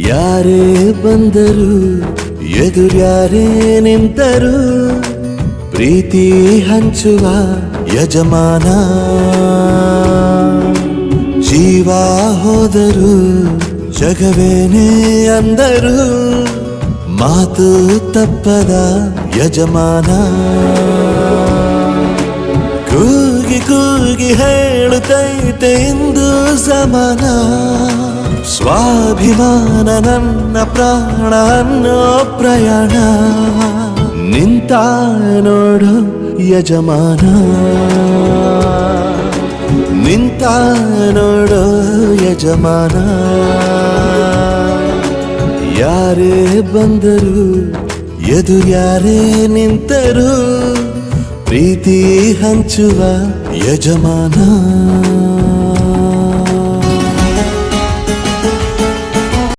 ಯಾರೇ ಬಂದರು ಎದುರ್ಯಾರೇ ನಿಂತರು ಪ್ರೀತಿ ಹಂಚುವ ಯಜಮಾನ ಜೀವ ಹೋದರು ಜಗವೇನೇ ಅಂದರು ಮಾತು ತಪ್ಪದ ಯಜಮಾನ ಕೂಗಿ ಕೂಗಿ ಹೇಳುತ್ತೈತೆ ಇಂದು ಸಮಾನ ಸ್ವಾಭಿಮಾನ ನನ್ನ ಪ್ರಾಣ ಅನ್ನೋ ಪ್ರಯಾಣ ನಿಂತ ನೋಡು ಯಜಮಾನ ನಿಂತ ನೋಡು ಯಜಮಾನ ಯಾರೇ ಬಂದರು ಎದುರ್ಯಾರೇ ನಿಂತರು ಪ್ರೀತಿ ಹಂಚುವ ಯಜಮಾನ